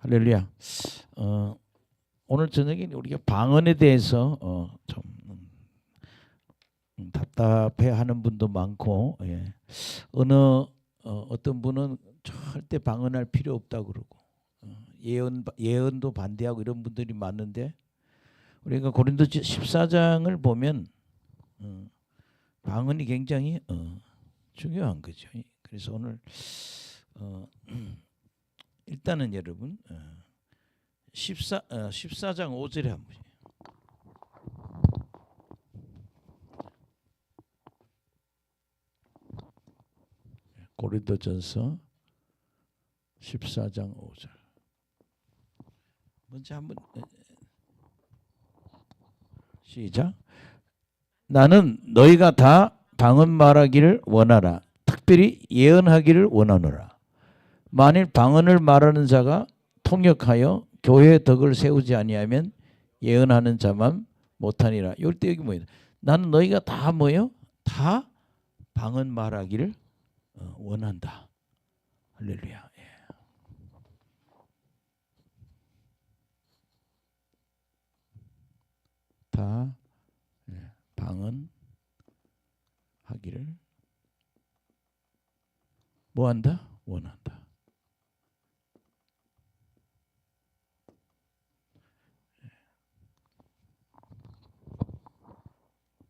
할렐루야. 오늘 저녁에 우리가 방언에 대해서 좀 답답해하는 분도 많고, 어떤 분은 절대 방언할 필요 없다고 그러고, 예언도 반대하고 이런 분들이 많은데, 우리가 고린도 14장을 보면 방언이 굉장히 중요한 거죠. 그래서 오늘 일단은 여러분 14장 5절에 한번 고린도전서 14장 5절 먼저 한번 시작. 나는 너희가 다 방언 말하기를 원하라. 특별히 예언하기를 원하노라. 만일 방언을 말하는 자가 통역하여 교회의 덕을 세우지 아니하면 예언하는 자만 못하니라. 이럴 때 여기 뭐예요? 나는 너희가 다 뭐예요? 다 방언 말하기를 원한다. 할렐루야. 다 방언 하기를 뭐한다? 원한다.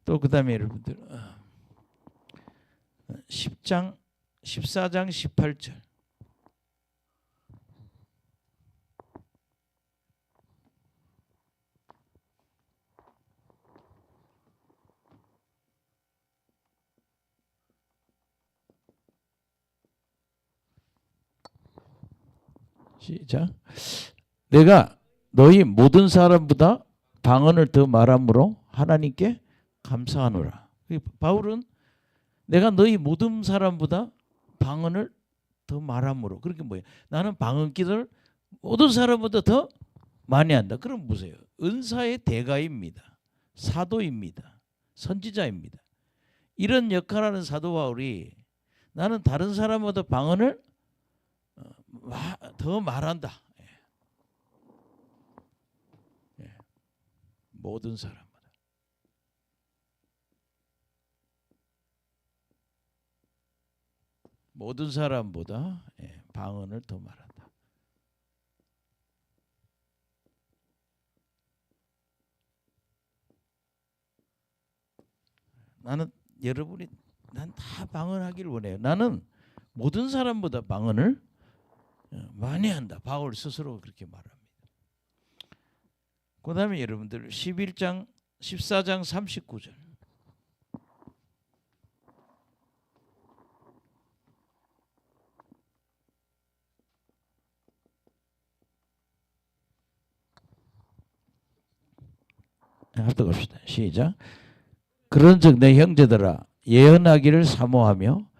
또 그 다음에 여러분들 14장 18절 시작. 내가 너희 모든 사람보다 방언을 더 말함으로 하나님께 감사하노라. 바울은 내가 너희 모든 사람보다 방언을 더 말함으로, 그렇게 뭐예요? 나는 방언기를 모든 사람보다 더 많이 한다. 그럼 보세요. 은사의 대가입니다. 사도입니다. 선지자입니다. 이런 역할을 하는 사도 바울이 나는 다른 사람보다 방언을 더 말한다. 모든 사람마다. 모든 사람보다 방언을 더 말한다. 나는 여러분이 난 다 방언하기를 원해요. 나는 모든 사람보다 방언을 많이 한다. 바울 스스로 그렇게 말합니다. 그 다음에 여러분들 14장 39절 합독합시다. 시작. 그런즉 내 형제들아 예언하기를 사모하며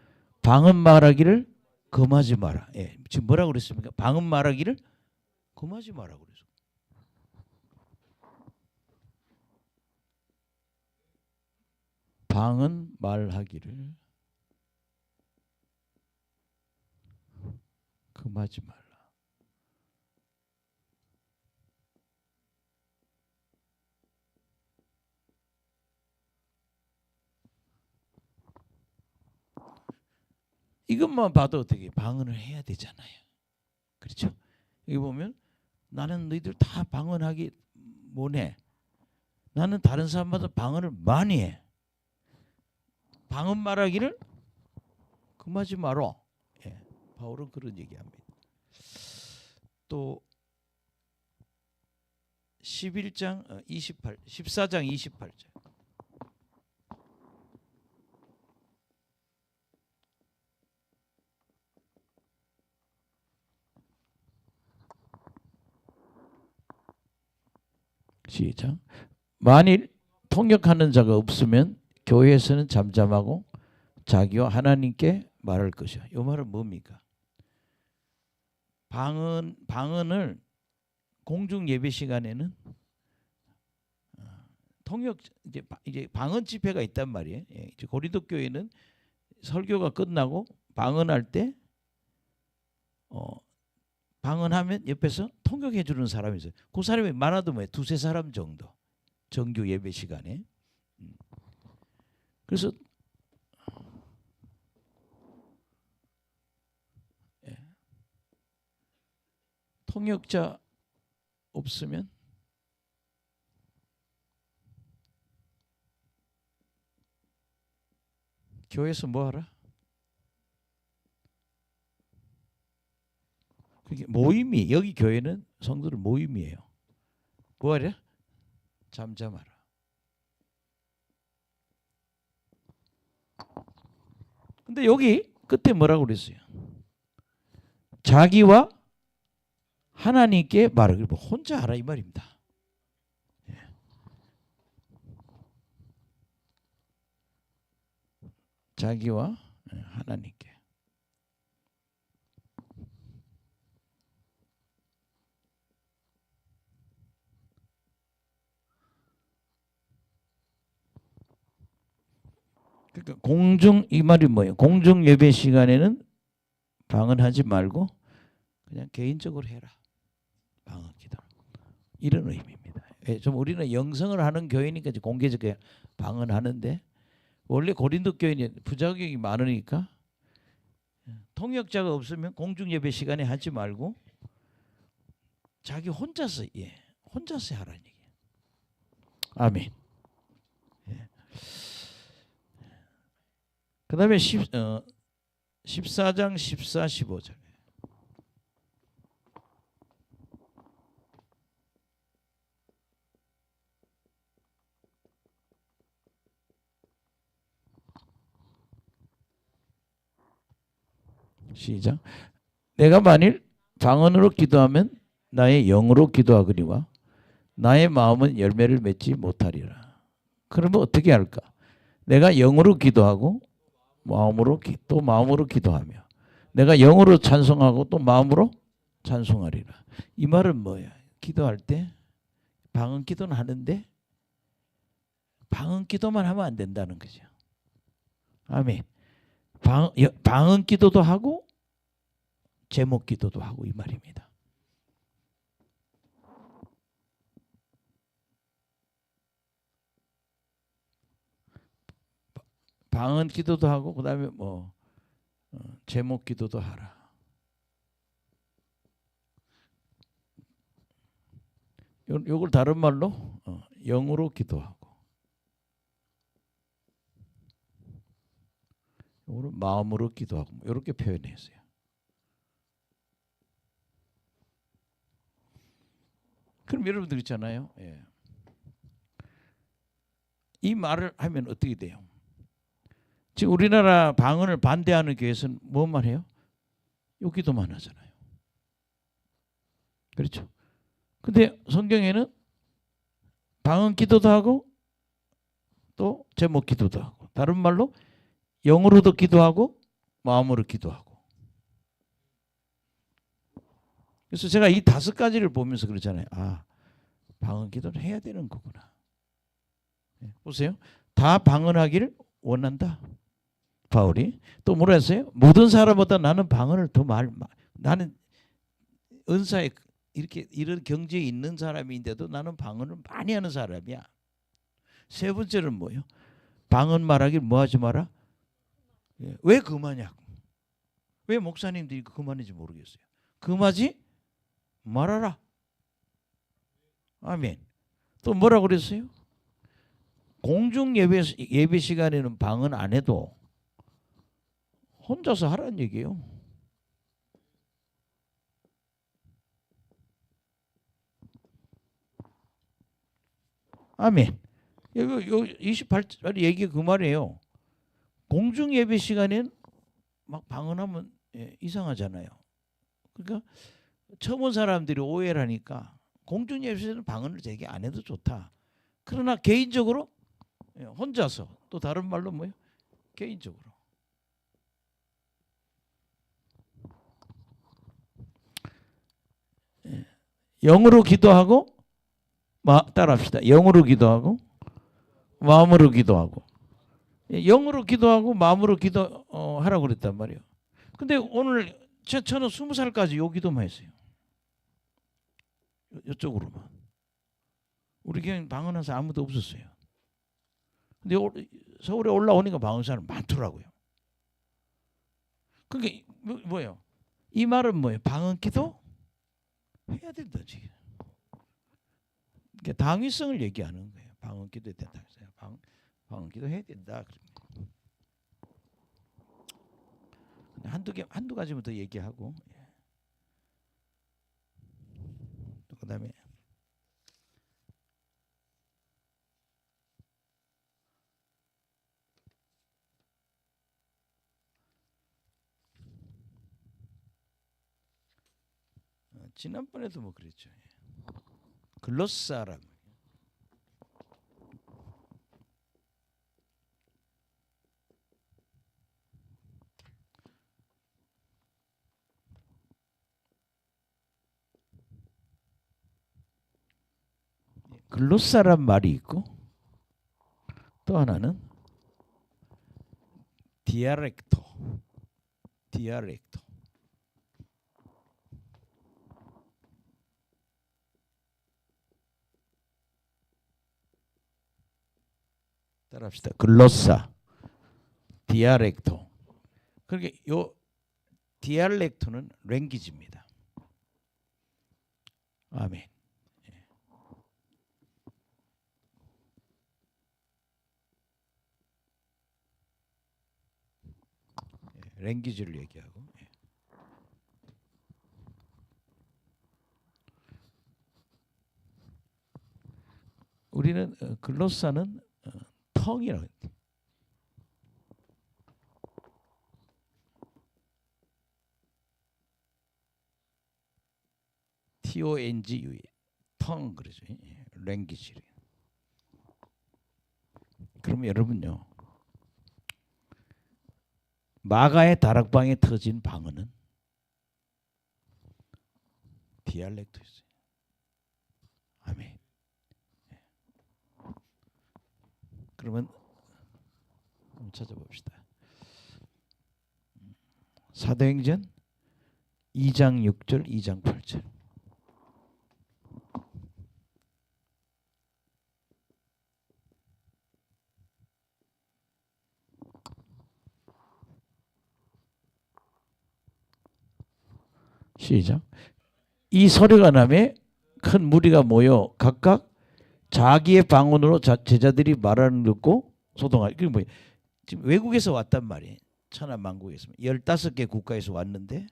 방언 말하기를 금하지 마라. 지금 뭐라고 그랬습니까? 방언 말하기를 금하지 마라 그랬어. 방언 말하기를 금하지 말라. 이것만 봐도 어떻게 방언을 해야 되잖아요. 그렇죠? 여기 보면 나는 너희들 다 방언하기 원해. 나는 다른 사람마다 방언을 많이 해. 방언 말하기를 금하지 마라. 바울은 그런 얘기합니다. 또 14장 28절 시작. 만일 통역하는 자가 없으면 교회에서는 잠잠하고 자기와 하나님께 말할 것이야. 이 말은 뭡니까? 방언을 공중 예배 시간에는 통역 이제 방언 집회가 있단 말이에요. 이제 고린도 교회는 설교가 끝나고 방언할 때 방언하면 옆에서 통역해 주는 사람이 있어요. 그 사람이 많아도 뭐 두세 사람 정도 정규 예배 시간에. 그래서 통역자 없으면 교회에서 뭐 하라? 그게 모임이, 여기 교회는 성도들 모임이에요. 뭐 하랴? 잠잠하라. 근데 여기 끝에 뭐라고 그랬어요? 자기와 하나님께 말을 혼자 하라 이 말입니다. 자기와 하나님께. 그러니까 공중, 이 말이 뭐예요? 공중 예배 시간에는 방언하지 말고 그냥 개인적으로 해라. 방언 기도. 이런 의미입니다. 좀 우리는 영성을 하는 교회니까 공개적으로 방언하는데 원래 고린도 교회는 부작용이 많으니까 통역자가 없으면 공중 예배 시간에 하지 말고 자기 혼자서 혼자서 하라는 얘기예요. 아멘. 그다음에 14장 14, 15절. 시작. 내가 만일 방언으로 기도하면 나의 영으로 기도하거니와 나의 마음은 열매를 맺지 못하리라. 그러면 어떻게 할까? 내가 영으로 기도하고 또 마음으로 기도하며 내가 영으로 찬송하고 또 마음으로 찬송하리라. 이 말은 뭐야? 기도할 때 방언 기도는 하는데 방언 기도만 하면 안 된다는 거죠. 아멘. 방언 기도도 하고 제목 기도도 하고 이 말입니다. 방언 기도도 하고 그다음에 제목 기도도 하라. 요걸 다른 말로 영으로 기도하고 요거를 마음으로 기도하고 이렇게 표현했어요. 그럼 여러분들 있잖아요. 이 말을 하면 어떻게 돼요? 지금 우리나라 방언을 반대하는 교회에서는 뭐만 해요? 요 기도만 하잖아요. 그렇죠? 근데 성경에는 방언 기도도 하고 또 제목 기도도 하고 다른 말로 영으로도 기도하고 마음으로 기도하고. 그래서 제가 이 5가지를 보면서 그러잖아요. 아, 방언 기도를 해야 되는 거구나. 보세요. 다 방언하기를 원한다. 바울이 또 뭐라 했어요? 모든 사람보다 나는 방언을 더 나는 은사에 이렇게 이런 경지에 있는 사람인데도 나는 방언을 많이 하는 사람이야. 세 번째는 뭐예요? 방언 말하기를 뭐 하지 마라? 왜 금하냐고. 왜 목사님들이 금하는지 모르겠어요. 금하지 말아라. 아멘. 또 뭐라고 그랬어요? 공중 예배 시간에는 방언 안 해도 혼자서 하라는 얘기예요. 아멘. 요 28절 얘기 그 말이에요. 공중 예배 시간엔 막 방언하면 이상하잖아요. 그러니까 처음 온 사람들이 오해를 하니까 공중 예배에서는 방언을 되게 안 해도 좋다. 그러나 개인적으로 혼자서 또 다른 말로 뭐예요? 개인적으로. 영으로 기도하고 따라합시다. 영으로 기도하고 마음으로 기도하고. 영으로 기도하고 마음으로 기도하라고 그랬단 말이에요. 근데 오늘 저는 20살까지 요 기도만 했어요. 이쪽으로만. 우리 교회는 방언하는 사람 아무도 없었어요. 근데 서울에 올라오니까 방언 사람 많더라고요. 그게 뭐예요? 이 말은 뭐예요? 방언 기도 해야 된다 지금. 그러니까 당위성을 얘기하는 거예요. 방언 기도 해야 된다. 방언 기도 해야 된다. 한두 가지만 더 얘기하고, 또 그다음에 지난번에도 뭐 그랬죠. 글로사람. 글로사란 말이 있고, 또 하나는 디알렉토. 따라합시다. 글로사, 디알렉토. 그러니까 요 디알렉토는 랭귀지입니다. 아멘. 랭귀지를 얘기하고, 우리는 글로사는 텅이라고 했대. TONGU 텅 그러죠. 랭귀지. 그러면 여러분요, 마가의 다락방에 터진 방언은 디알렉토였어요. 아멘. 그러면 한번 찾아봅시다. 사도행전 2장 6절, 2장 8절. 시작. 이 소리가 나매 큰 무리가 모여 각각 자기의 방언으로 제자들이 말하는 걸 듣고 소동하기. 그게 뭐예요? 지금 외국에서 왔단 말이에요. 천하만국에서 15개 국가에서 왔는데,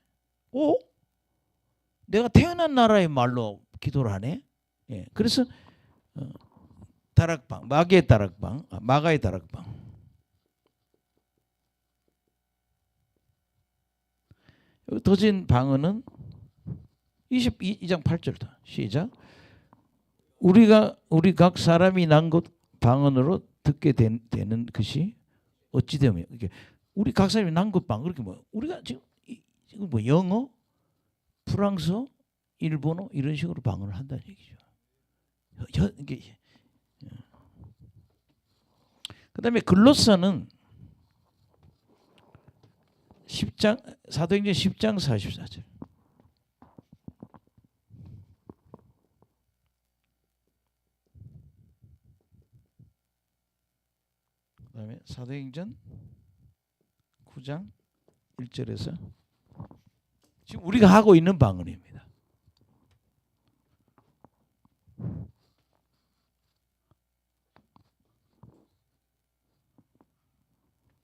내가 태어난 나라의 말로 기도를 하네. 예, 그래서 다락방, 마가의 다락방. 터진 방언은 22장 8절다. 시작. 우리 각 사람이 난 것 방언으로 듣게 되는 것이 어찌 되며, 우리 각 사람이 난 것 방언. 그렇게 뭐 우리가 지금 뭐 영어, 프랑스어, 일본어 이런 식으로 방언을 한다는 얘기죠. 그다음에 글로사는 10장 사도행전 10장 44절. 그다음에 사도행전 9장 1절에서 지금 우리가 하고 있는 방언입니다.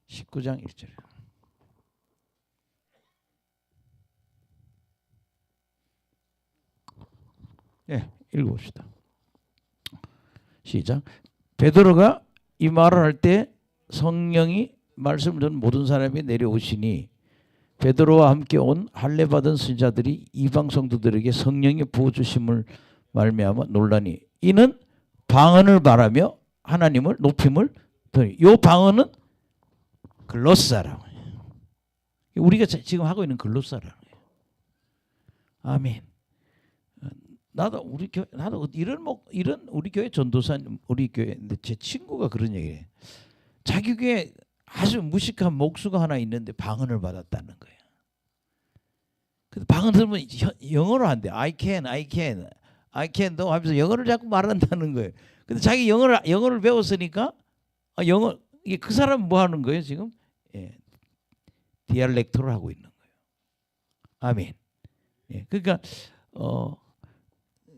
(19장 1절) 읽어봅시다. 시작. 베드로가 이 말을 할 때 성령이 말씀을 듣는 모든 사람이 내려오시니 베드로와 함께 온 할례 받은 선지자들이 이방 성도들에게 성령이 부어주심을 말미암아 놀라니 이는 방언을 말하며 하나님을 높임을 더니. 이 방언은 글로사라고 해요. 우리가 지금 하고 있는 글로사라고 해요. 아멘. 나도 이런 우리 교회 전도사님, 우리 교회인데 제 친구가 그런 얘기해요. 자기 교회 아주 무식한 목수가 하나 있는데 방언을 받았다는 거예요. 근데 방언 들으면 영어로 한대. I can. I can't do 하면서 영어를 자꾸 말한다는 거예요. 근데 자기 영어를 배웠으니까 영어 이게 그 사람 뭐 하는 거예요 지금? 예, 디알렉트를 하고 있는 거예요. 아멘. 예, 그러니까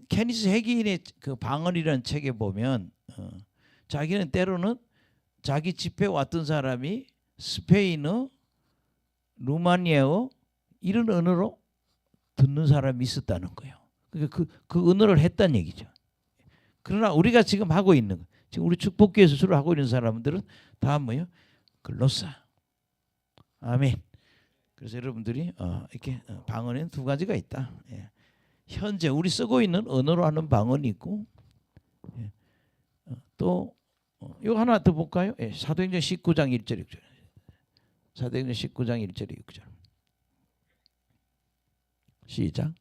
케니스 해기인의 그 방언이라는 책에 보면 자기는 때로는 자기 집에 왔던 사람이 스페인어, 루마니아어 이런 언어로 듣는 사람이 있었다는 거예요. 그러니까 그 언어를 했다는 얘기죠. 그러나 우리가 지금 하고 있는 거, 지금 우리 축복교회에서 주로 하고 있는 사람들은 다 뭐요? 글로사. 아멘. 그래서 여러분들이 이렇게 방언에는 두 가지가 있다. 예. 현재 우리 쓰고 있는 언어로 하는 방언이 있고, 예. 또 이거 하나 더 볼까요? 예. 사도행전 19장 1절 6절. 사도행전 19장 1절 6절. 시작.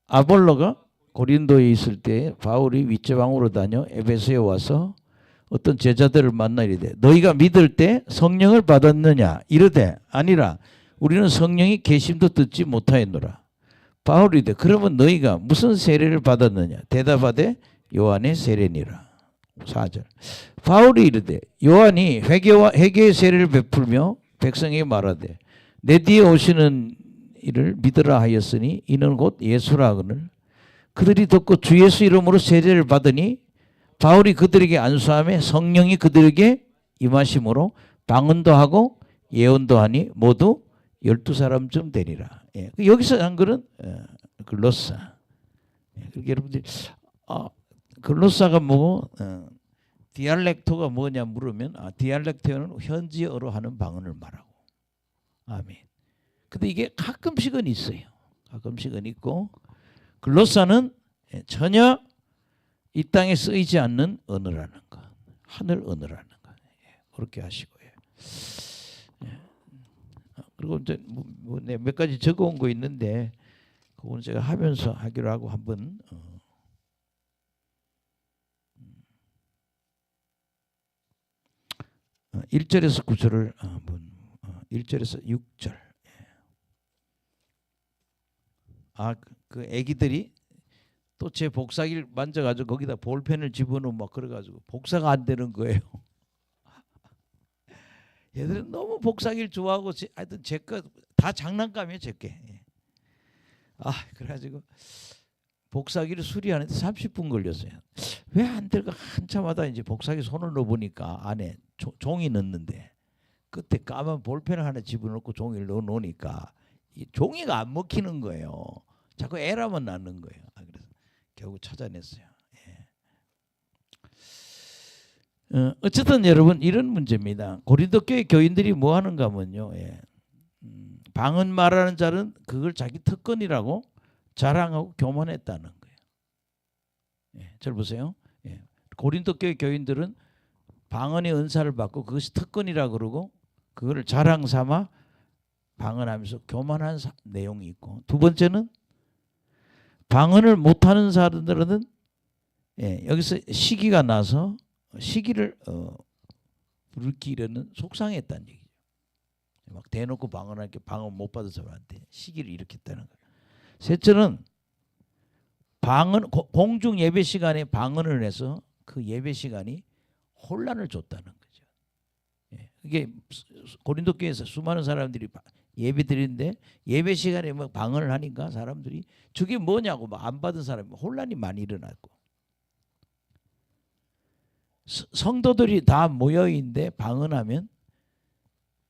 아볼로가 고린도에 있을 때 바울이 윗제방으로 다녀 에베소에 와서 어떤 제자들을 만나 이르되 너희가 믿을 때 성령을 받았느냐 이르되 아니라 우리는 성령이 계심도 듣지 못하였노라. 바울이 이르되 그러면 너희가 무슨 세례를 받았느냐 대답하되 요한의 세례니라. 4절. 바울이 이르되 요한이 회개의 세례를 베풀며 백성에게 말하되 내 뒤에 오시는 이를 믿으라 하였으니 이는 곧 예수라 하거늘 그들이 듣고 주 예수 이름으로 세례를 받으니 바울이 그들에게 안수하며 성령이 그들에게 임하심으로 방언도 하고 예언도 하니 모두 12사람쯤 되리라. 예. 여기서 한 글은 글로사. 예. 여러분들이 글로사가 뭐고 디알렉토가 뭐냐 물으면 디알렉토는 현지어로 하는 방언을 말하고. 아멘. 근데 이게 가끔씩은 있어요. 가끔씩은 있고 글로사는 전혀 이 땅에 쓰이지 않는 언어라는 것, 하늘 언어라는 것. 그렇게 하시고요. 그리고 이제 몇 가지 적어온 거 있는데 그건 제가 하면서 하기로 하고 한번 1절에서 9절을 한번 1절에서 6절. 그 애기들이 또 제 복사기를 만져가지고 거기다 볼펜을 집어넣으면 막 그래가지고 복사가 안 되는 거예요. 얘들은 너무 복사기를 좋아하고 하여튼 제 거 다 장난감이에요, 제 게. 그래가지고 복사기를 수리하는데 30분 걸렸어요. 왜 안 될까 한참 하다 이제 복사기 손을 넣어보니까 안에 종이 넣는데 끝에 까만 볼펜을 하나 집어넣고 종이를 넣어놓으니까 이 종이가 안 먹히는 거예요. 자꾸 에러만 나는 거예요. 그래서 결국 찾아냈어요. 예. 어쨌든 여러분 이런 문제입니다. 고린도 교회 교인들이 뭐 하는가 하면요. 방언 말하는 자는 그걸 자기 특권이라고 자랑하고 교만했다는 거예요. 잘 보세요. 고린도 교회 교인들은 방언의 은사를 받고 그것이 특권이라고 그러고 그거를 자랑 삼아 방언하면서 교만한 내용이 있고 두 번째는 방언을 못하는 사람들은 여기서 시기가 나서 시기를 부르기려는 속상했다는 얘기죠. 막 대놓고 방언할 게 방언 못 받은 사람한테 시기를 일으켰다는 거예요. 셋째는 방언 공중 예배 시간에 방언을 해서 그 예배 시간이 혼란을 줬다는 거죠. 이게 고린도 교회에서 수많은 사람들이 예배 드리는데 예배 시간에 막 방언을 하니까 사람들이 저게 뭐냐고 막 안 받은 사람이 혼란이 많이 일어났고 성도들이 다 모여 있는데 방언하면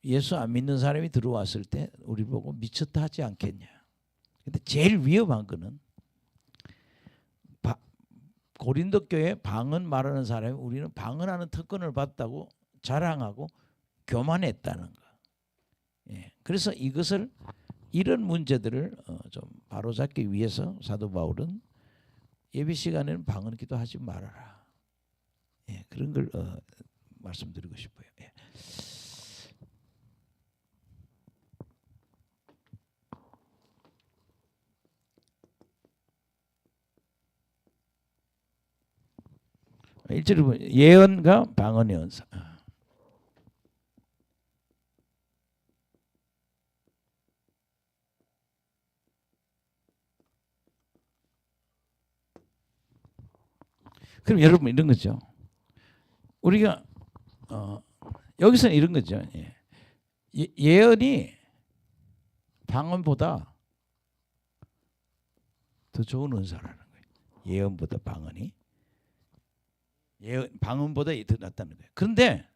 예수 안 믿는 사람이 들어왔을 때 우리 보고 미쳤다 하지 않겠냐. 근데 제일 위험한 거는 고린도 교회 방언 말하는 사람이 우리는 방언하는 특권을 받다고 자랑하고 교만했다는 거. 그래서 이런 문제들을 좀 바로잡기 위해서 사도 바울은 예배 시간에는 방언 기도하지 말아라. 그런 걸 말씀드리고 싶어요. 1절에 보면 예언과 방언의 은사. 그럼 여러분 이런 거죠. 우리가 여기서는 이런 거죠. 예언이 방언보다 더 좋은 은사라는 거예요. 예언보다 방언이 방언보다 더 낫다는 거예요. 그런데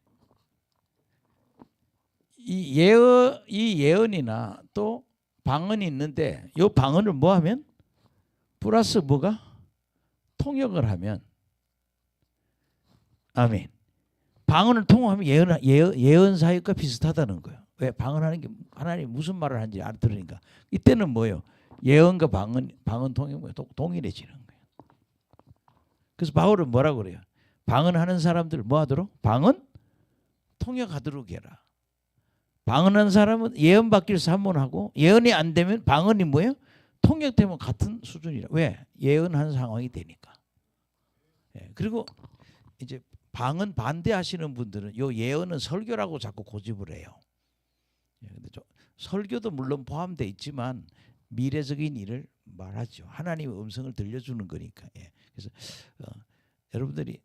이 예언이나 또 방언이 있는데 이 방언을 뭐 하면 플러스 뭐가 통역을 하면 아멘. 방언을 통하면 예언 사역과 비슷하다는 거예요. 왜 방언하는 게 하나님 무슨 말을 하는지 알아들으니까 이때는 뭐예요? 예언과 방언 통역이 동일해지는 거예요. 그래서 바울은 뭐라고 그래요? 방언하는 사람들 뭐 하도록? 방언 통역하도록 해라. 방언하는 사람은 예언 받기를 사모하고 예언이 안 되면 방언이 뭐예요? 통역되면 같은 수준이라. 왜? 예언한 상황이 되니까. 그리고 이제 방언 반대하시는 분들은 요 예언은 설교라고 자꾸 고집을 해요. 근데 설교도 물론 포함되어 있지만 미래적인 일을 말하죠. 하나님의 음성을 들려주는 거니까. 그래서 여러분들이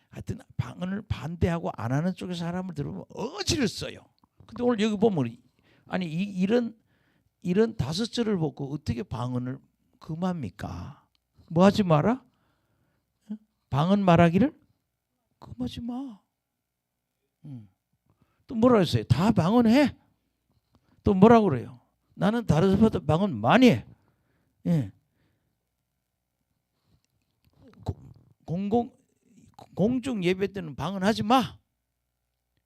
하여튼 방언을 반대하고 안 하는 쪽의 사람을 들으면 어지를 써요. 근데 오늘 여기 보면 아니 이런 다섯 절을 보고 어떻게 방언을 금합니까? 뭐 하지 마라? 방언 말하기를 금하지 마. 또 뭐라 했어요? 다 방언해. 또 뭐라고 그래요? 나는 다른 사람보다 방언 많이 해. 공중 예배 때는 방언하지 마.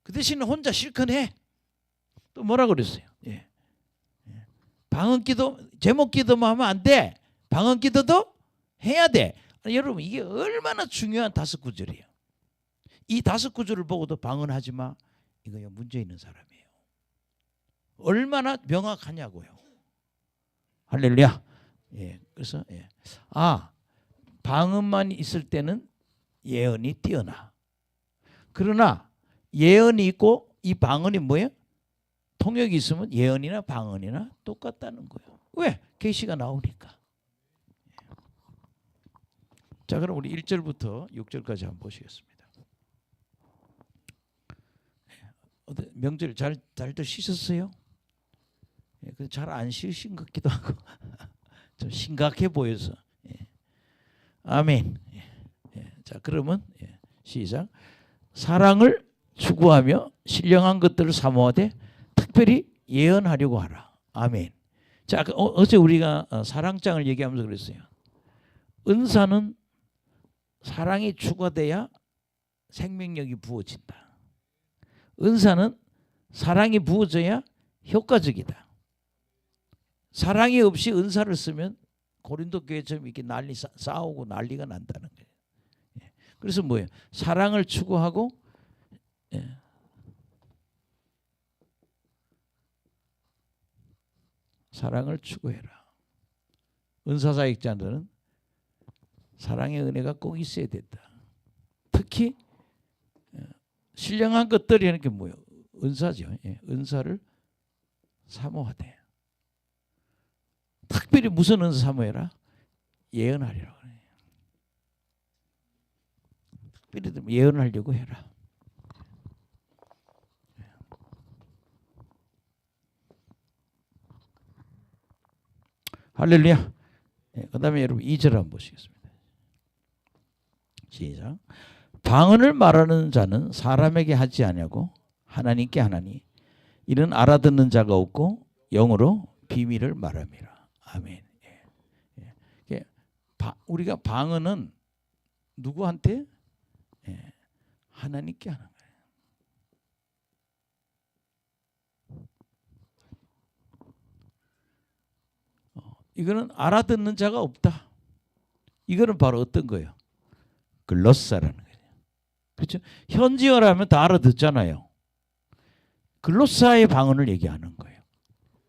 그 대신에 혼자 실컷 해. 또 뭐라고 그랬어요? 방언 기도, 제목 기도만 하면 안 돼. 방언 기도도 해야 돼. 여러분 이게 얼마나 중요한 다섯 구절이에요. 이 다섯 구절을 보고도 방언하지 마. 이거요 문제 있는 사람이에요. 얼마나 명확하냐고요. 할렐루야. 그래서 방언만 있을 때는 예언이 뛰어나. 그러나 예언이 있고 이 방언이 뭐예요? 통역이 있으면 예언이나 방언이나 똑같다는 거예요. 왜? 계시가 나오니까. 자, 그럼 우리 1절부터 6절까지 한번 보시겠습니다. 명절 잘들 쉬셨어요? 잘 안 쉬신 것 같기도 하고 좀 심각해 보여서. 아멘. 자, 그러면 시작. 사랑을 추구하며 신령한 것들을 사모하되 특별히 예언하려고 하라. 아멘. 자, 어제 우리가 사랑장을 얘기하면서 그랬어요. 은사는 사랑이 추가돼야 생명력이 부어진다. 은사는 사랑이 부어져야 효과적이다. 사랑이 없이 은사를 쓰면 고린도 교회처럼 이렇게 싸우고 난리가 난다는 거예요. 그래서 뭐예요? 사랑을 추구하고 사랑을 추구해라. 은사사역자들은 사랑의 은혜가 꼭 있어야 된다. 특히 신령한 것들이라는 게 뭐예요? 은사죠. 은사를 사모하되. 특별히 무슨 은사 사모해라? 예언하리라고 그래요. 특별히 예언하려고 해라. 할렐루야. 그 다음에 여러분 2절 한번 보시겠습니다. 시작. 방언을 말하는 자는 사람에게 하지 아니하고 하나님께 하나니 이는 알아듣는 자가 없고 영으로 비밀을 말함이라. 아멘. 우리가 방언은 누구한테? 하나님께 하는 거예요. 이거는 알아듣는 자가 없다. 이거는 바로 어떤 거예요? 글로사라는 거예요. 그렇죠? 현지어라면 다 알아듣잖아요. 글로사의 방언을 얘기하는 거예요.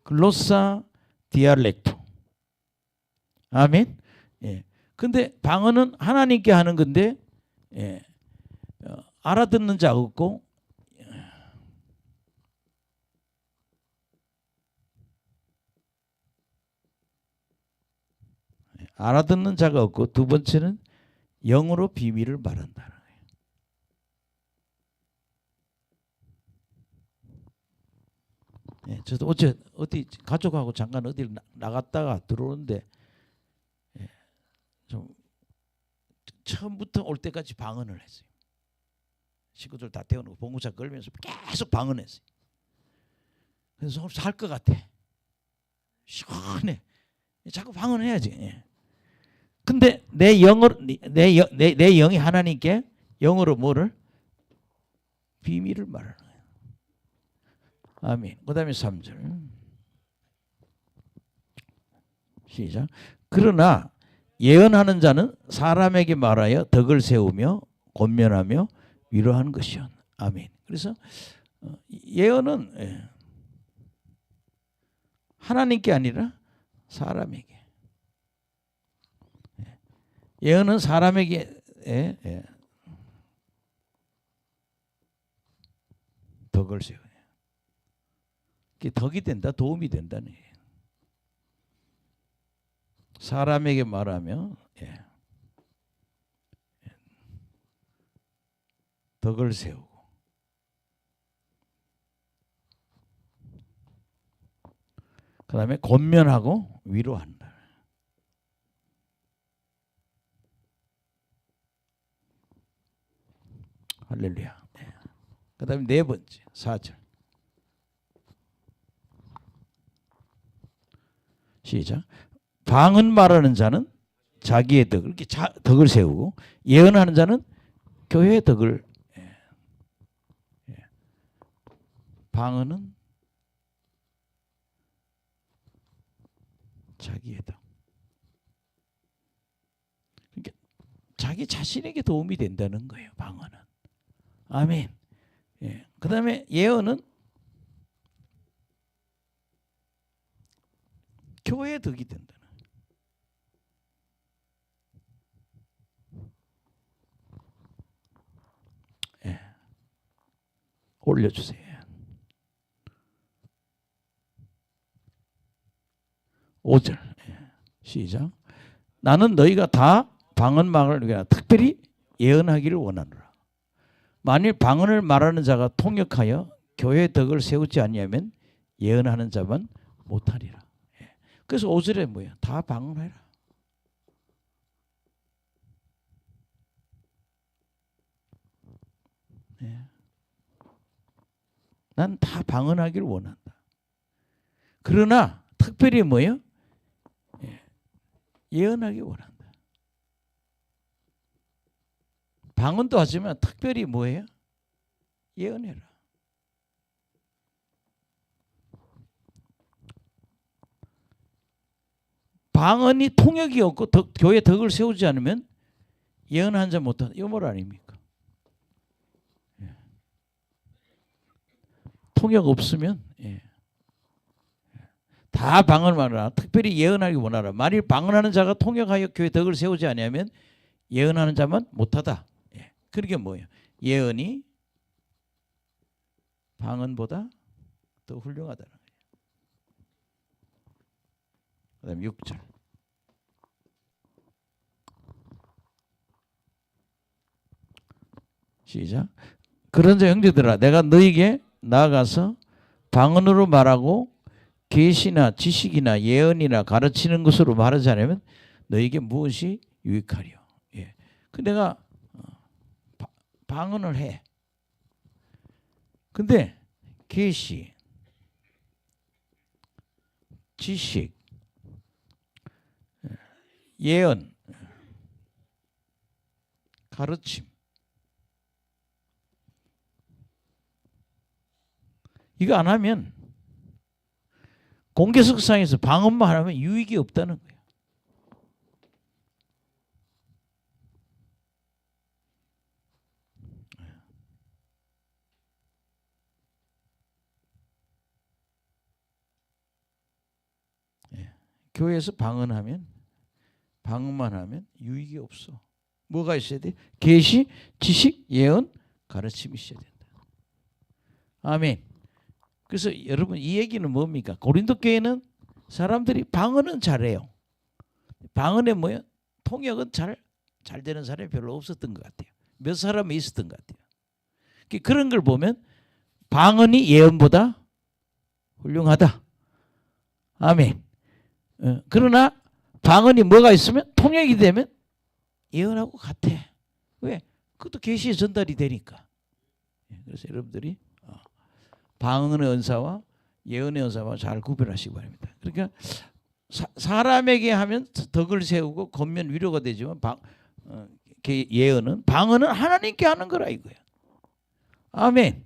글로사 디알렉토. 아멘. 근데 방언은 하나님께 하는 건데 알아듣는 자가 없고 알아듣는 자가 없고 두 번째는 영으로 비밀을 말한다는 거예요. 예, 저도 어제 어디 가족하고 잠깐 어디 나갔다가 들어오는데 예, 좀 처음부터 올 때까지 방언을 했어요. 식구들 다 태워놓고 봉구차 걸면서 계속 방언했어요. 그래서 살 것 같아. 시원해. 자꾸 방언해야지. 예. 근데 내 영으로 내 영이 하나님께 영으로 뭐를 비밀을 말하는 거예요. 아멘. 그다음에 3절 시작. 그러나 예언하는 자는 사람에게 말하여 덕을 세우며 권면하며 위로하는 것이요. 아멘. 그래서 예언은 하나님께 아니라 사람에게. 예언은 사람에게 덕을 세워요. 덕이 된다, 도움이 된다는 거예요. 사람에게 말하며 덕을 세우고 그 다음에 권면하고 위로한다. 할렐루야. 그 다음에 네 번째 4절 시작. 방언 말하는 자는 자기의 덕을 이렇게 덕을 세우고 예언하는 자는 교회의 덕을 방언은 자기의 덕. 그러니까 자기 자신에게 도움이 된다는 거예요. 방언은. 아멘. 예. 그 다음에 예언은 교회의 덕이 된다는 거예요. 예. 올려주세요. 5절 시작. 나는 너희가 다 방언 말을 위하여 특별히 예언하기를 원하노라. 만일 방언을 말하는 자가 통역하여 교회의 덕을 세우지 아니하면 예언하는 자만 못하리라. 그래서 5절에 뭐야? 다 방언해라. 난 다 방언하기를 원한다. 그러나 특별히 뭐예요? 예언하기 원한다. 방언도 하지만 특별히 뭐예요? 예언해라. 방언이 통역이 없고 교회 덕을 세우지 않으면 예언한 자 못한다. 이거 뭘 아닙니까? 통역 없으면 다 방언만 하라. 특별히 예언하기 원하라. 만일 방언하는 자가 통역하여 교회 덕을 세우지 아니하면 예언하는 자만 못하다. 그게 뭐예요? 예언이 방언보다 더 훌륭하다는 거예요. 그 다음에 6절 시작. 그런즉 형제들아 내가 너희에게 나아가서 방언으로 말하고 계시나 지식이나 예언이나 가르치는 것으로 말하지 않으면 너에게 무엇이 유익하리요. 예. 그 내가 방언을 해. 근데 계시, 지식, 예언, 가르침 이거 안 하면 공개석상에서 방언만 하면 유익이 없다는 거예요. 교회에서 방언만 하면 유익이 없어. 뭐가 있어야 돼? 계시, 지식, 예언, 가르침이 있어야 된다. 아멘. 그래서 여러분 이 얘기는 뭡니까? 고린도 교회는 사람들이 방언은 잘해요. 방언에 뭐야? 통역은 잘 잘 되는 사람이 별로 없었던 것 같아요. 몇 사람이 있었던 것 같아요. 그런 걸 보면 방언이 예언보다 훌륭하다. 아멘. 그러나 방언이 뭐가 있으면 통역이 되면 예언하고 같아. 왜? 그것도 계시의 전달이 되니까. 그래서 여러분들이 방언의 은사와 예언의 은사와 잘 구별하시기 바랍니다. 그러니까 사람에게 하면 덕을 세우고 겉면 위로가 되지만 예언은 방언은 하나님께 하는 거라 이거야. 아멘.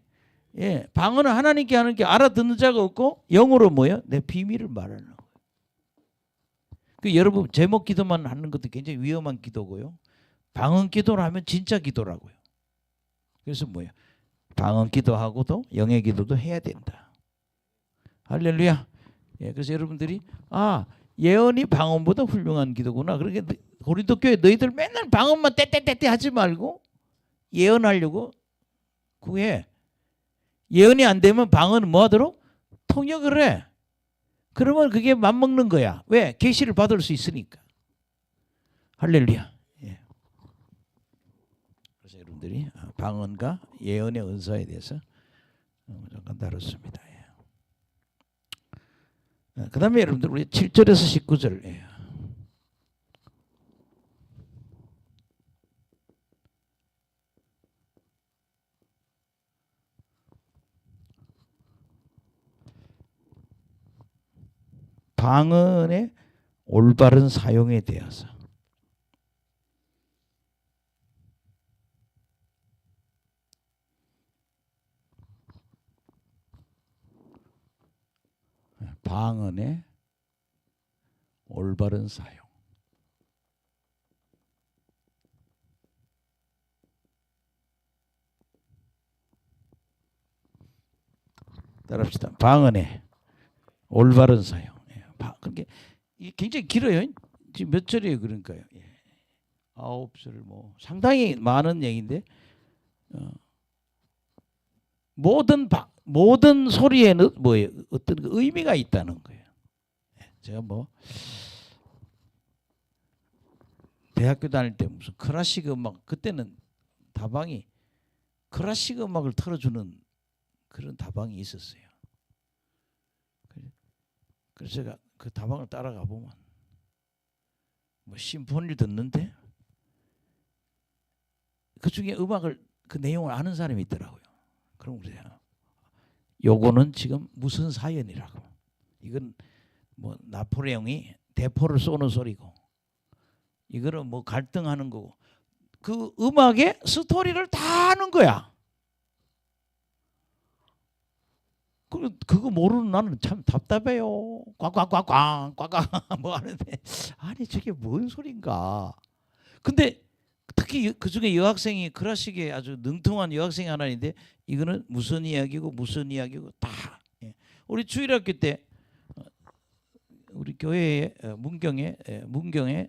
예, 방언은 하나님께 하는 게 알아듣는 자가 없고 영어로 뭐야? 내 비밀을 말하는 거예요. 여러분 제목 기도만 하는 것도 굉장히 위험한 기도고요. 방언 기도를 하면 진짜 기도라고요. 그래서 뭐야? 방언 기도하고도 영의 기도도 해야 된다. 할렐루야. 예, 그래서 여러분들이 예언이 방언보다 훌륭한 기도구나. 그러니까 고린도 교회 너희들 맨날 방언만 떼떼떼떼 하지 말고 예언하려고 구해. 예언이 안 되면 방언은 뭐 하도록? 통역을 해. 그러면 그게 맞먹는 거야. 왜? 계시를 받을 수 있으니까. 할렐루야. 예. 그래서 여러분들이 방언과 예언의 은사에 대해서 잠깐 다뤘습니다. 예. 그 다음에 여러분들 우리 7절에서 19절. 예. 방언의 올바른 사용에 대해서. 방언의 올바른 사용. 따라합시다. 방언의 올바른 사용. 그게 굉장히 길어요. 지금 몇 절이에요, 그러니까요. 9절 뭐 상당히 많은 얘기인데 모든 소리에는 뭐예요? 어떤 의미가 있다는 거예요. 제가 뭐 대학교 다닐 때 무슨 클래식 음악 그때는 다방이 클래식 음악을 틀어주는 그런 다방이 있었어요. 그래서 제가 그 다방을 따라가 보면 뭐 심포니를 듣는데 그 중에 음악을 그 내용을 아는 사람이 있더라고요. 그럼 그래요. 요거는 지금 무슨 사연이라고. 이건 뭐 나폴레옹이 대포를 쏘는 소리고 이거는 뭐 갈등하는 거고 그 음악의 스토리를 다 아는 거야. 그거 모르는 나는 참 답답해요. 꽝꽝꽝꽝 꽝꽝 뭐 하는데 아니 저게 뭔 소린가. 근데 특히 그중에 여학생이 클래식에 아주 능통한 여학생이 하나 있는데 이거는 무슨 이야기고 무슨 이야기고 다. 우리 주일학교 때 우리 교회에 문경에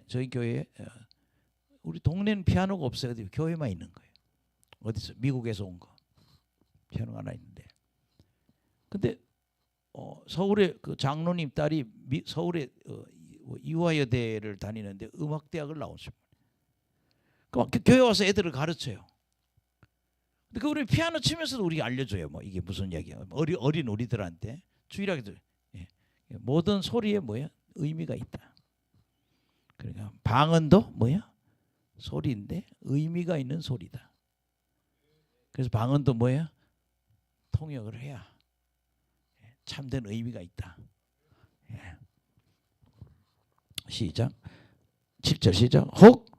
저희 교회에 우리 동네는 피아노가 없어요. 교회만 있는 거예요. 어디서 미국에서 온 거 피아노가 하나 있는데. 근데 서울에 그 장로님 딸이 서울에 이화여대를 다니는데 음악대학을 나왔습니다. 그 교회 와서 애들을 가르쳐요. 근데 그 우리 피아노 치면서도 우리가 알려줘요. 뭐 이게 무슨 이야기야? 어린 우리들한테 주일학교 모든 소리에 뭐야? 의미가 있다. 그러니까 방언도 뭐야? 소리인데 의미가 있는 소리다. 그래서 방언도 뭐야? 통역을 해야 참된 의미가 있다. 시작. 7절 시작. 혹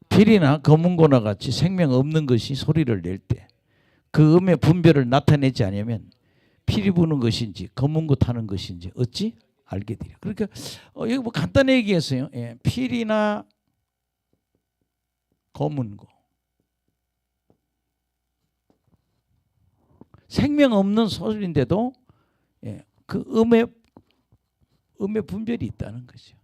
필이나 검은고나 같이 생명 없는 것이 소리를 낼 때 그 음의 분별을 나타내지 않으면 필이 부는 것인지 검은고 타는 것인지 어찌 알게 되리라. 그러니까 여기 뭐 간단히 얘기했어요. 필이나 검은고 생명 없는 소리인데도 그 음의 분별이 있다는 거죠.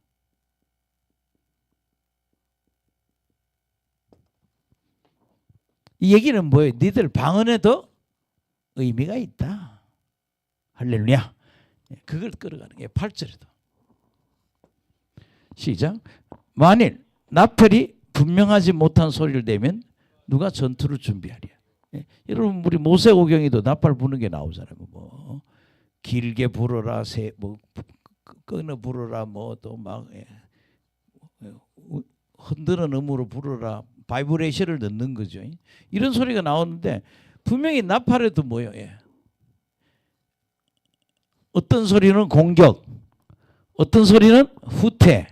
이 얘기는 뭐예요? 니들 방언에도 의미가 있다. 할렐루야. 그걸 끌어가는 게 8절에도. 시작. 만일 나팔이 분명하지 못한 소리를 내면 누가 전투를 준비하랴. 예. 여러분 우리 모세오경에도 나팔 부는 게 나오잖아요. 뭐 길게 불어라, 뭐 끊어 불어라, 뭐 또 막 흔드는 음으로 불어라, 바이브레이션을 넣는 거죠. 이런 소리가 나오는데 분명히 나팔에도 뭐요? 예. 어떤 소리는 공격, 어떤 소리는 후퇴,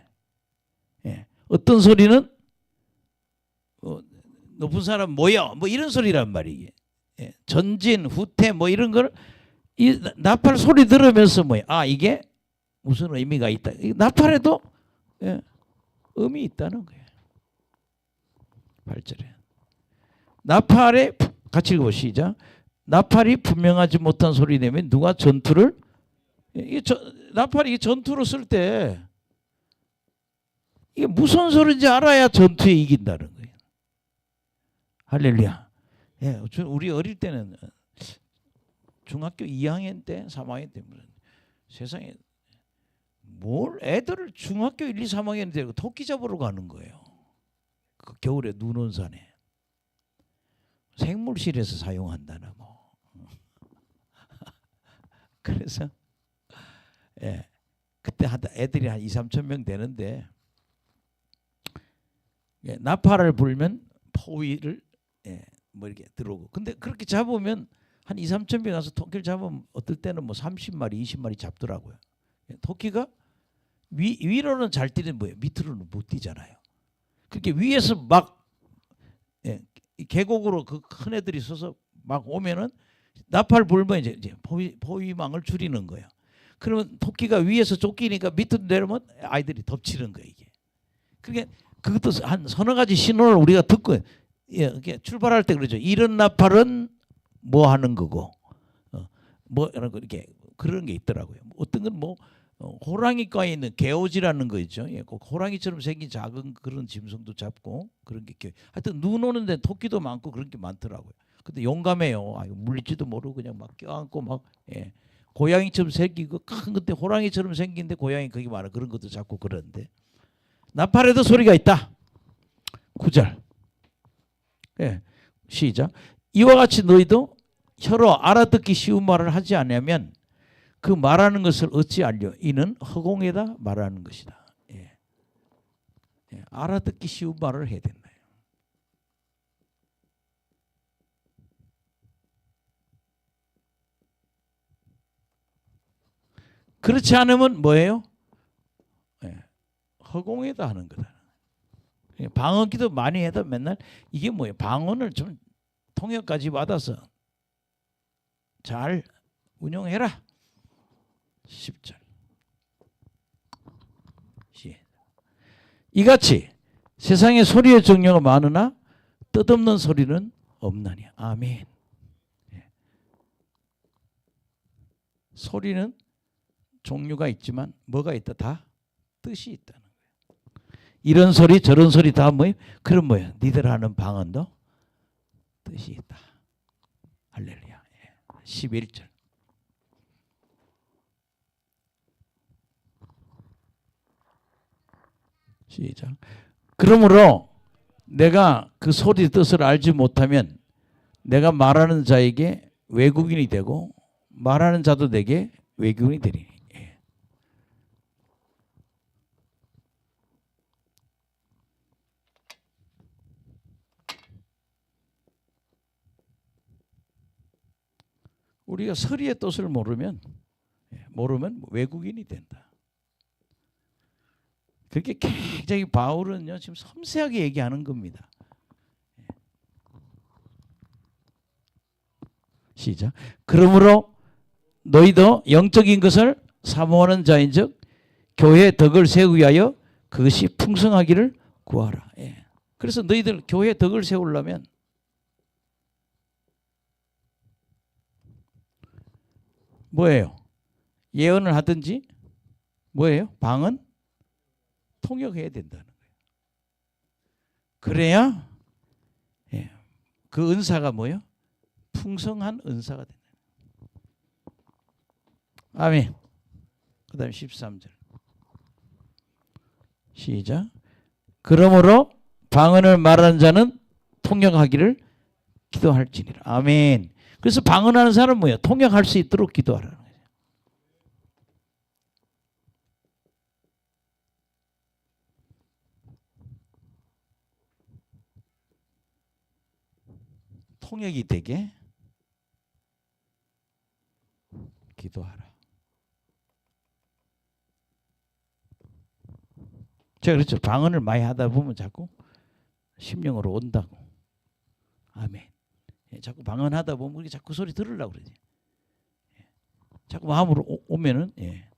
예. 어떤 소리는 높은 사람 모여, 뭐 이런 소리란 말이에요. 예. 전진, 후퇴, 뭐 이런 걸 이 나팔 소리 들으면서 뭐야? 아 이게 무슨 의미가 있다. 이 나팔에도 예, 의미 있다는 거예요. 8절에 나팔에 같이 읽어 시작. 나팔이 분명하지 못한 소리 내면 누가 전투를 나팔이 전투로 쓸 때 이게 무슨 소리인지 알아야 전투에 이긴다는 거예요. 할렐루야. 예, 우리 어릴 때는 중학교 2학년 때, 3학년 때 세상에 뭘 애들을 중학교 1, 2, 3학년 때 토끼 잡으러 가는 거예요. 그 겨울에 눈 온 산에 생물실에서 사용한다나 뭐. 그래서 예, 그때 애들이 한 2, 3천 명 되는데 예, 나팔을 불면 포위를 예, 뭐 이렇게 들어오고. 근데 그렇게 잡으면 한 2, 3천 명 가서 토끼를 잡으면 어떨 때는 뭐 30마리, 20마리 잡더라고요. 예, 토끼가 위로는 잘 뛰는 뭐예요? 밑으로는 못 뛰잖아요. 그렇게 위에서 막 예, 계곡으로 그 큰 애들이 서서 막 오면은 나팔 불면 이제 포위망을 줄이는 거예요. 그러면 토끼가 위에서 쫓기니까 밑으로 내려오면 아이들이 덮치는 거예요 이게. 그게 그것도 한 서너 가지 신호를 우리가 듣고 예, 이렇게 출발할 때 그러죠. 이런 나팔은 뭐 하는 거고, 뭐 이렇게 그런 게 있더라고요. 어떤 건 뭐 호랑이과에 있는 개오지라는 거 있죠. 예, 호랑이처럼 생긴 작은 그런 짐승도 잡고 그런 게 하여튼 눈 오는데 토끼도 많고 그런 게 많더라고요. 근데 용감해요. 물릴지도 모르고 그냥 막 껴안고 막 예. 고양이처럼 생기고 큰 건데 호랑이처럼 생긴데 고양이 거기 많아 그런 것도 잡고 그러는데 나팔에도 소리가 있다. 9절. 예, 시작. 이와 같이 너희도 혀로 알아듣기 쉬운 말을 하지 않으면 그 말하는 것을 어찌 알려? 이는 허공에다 말하는 것이다. 예. 예, 알아듣기 쉬운 말을 해야 된다. 그렇지 않으면 뭐예요? 예, 허공에다 하는 거다. 예, 방언기도 많이 해도 맨날 이게 뭐예요? 방언을 좀 통역까지 받아서 잘 운용해라. 10절. 이같이 세상에 소리의 종류가 많으나 뜻없는 소리는 없나니. 아멘. 예. 소리는 종류가 있지만 뭐가 있다? 다 뜻이 있다는 거예요. 이런 소리 저런 소리 다 뭐예요? 그럼 뭐예요? 니들 하는 방언도 뜻이 있다. 할렐루야. 11절. 시작. 그러므로 내가 그 소리 뜻을 알지 못하면 내가 말하는 자에게 외국인이 되고 말하는 자도 내게 외국인이 되리니. 우리가 서리의 뜻을 모르면 외국인이 된다. 그렇게 굉장히 바울은요 지금 섬세하게 얘기하는 겁니다. 시작. 그러므로 너희도 영적인 것을 사모하는 자인즉 교회의 덕을 세우기 위하여 그것이 풍성하기를 구하라. 예. 그래서 너희들 교회의 덕을 세우려면 뭐예요? 예언을 하든지 뭐예요? 방언 통역해야 된다는 거예요. 그래야 예, 그 은사가 뭐예요? 풍성한 은사가 된다. 아멘. 그 다음에 13절. 시작. 그러므로 방언을 말하는 자는 통역하기를 기도할지니라. 아멘. 그래서 방언하는 사람은 뭐야? 통역할 수 있도록 기도하라는 거예요. 통역이 되게 기도하라. 제가 그렇죠. 방언을 많이 하다 보면 자꾸 심령으로 온다고. 아멘. 예, 자꾸 방언하다 보면 우리 자꾸 소리 들으려고 그러지. 예, 자꾸 마음으로 오면은 예.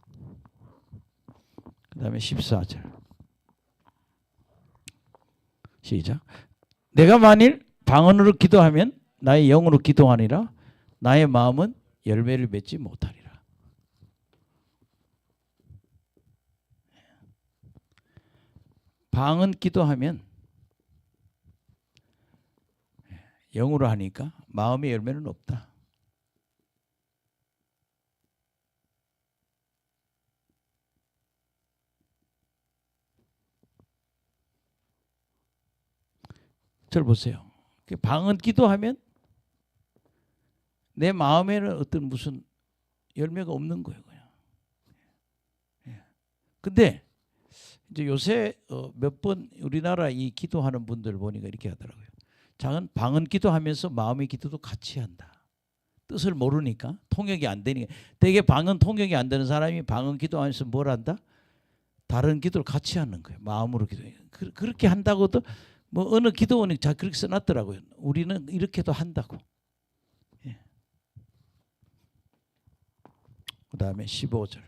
그 다음에 14절 시작. 내가 만일 방언으로 기도하면 나의 영으로 기도하니라. 나의 마음은 열매를 맺지 못하리라. 방언 기도하면 영으로 하니까 마음의 열매는 없다. 저를 보세요. 방언 기도하면 내 마음에는 어떤 무슨 열매가 없는 거예요. 그냥. 근데 이제 요새 몇 번 우리나라 이 기도하는 분들 보니까 이렇게 하더라고요. 작은 방언 기도하면서 마음의 기도도 같이 한다. 뜻을 모르니까 통역이 안 되니까. 되게 방언 통역이 안 되는 사람이 방언 기도하면서 뭘 한다? 다른 기도를 같이 하는 거예요. 마음으로 기도해요. 그렇게 한다고도 뭐 어느 기도원이 자 그렇게 써놨더라고요. 우리는 이렇게도 한다고. 예. 그 다음에 15절.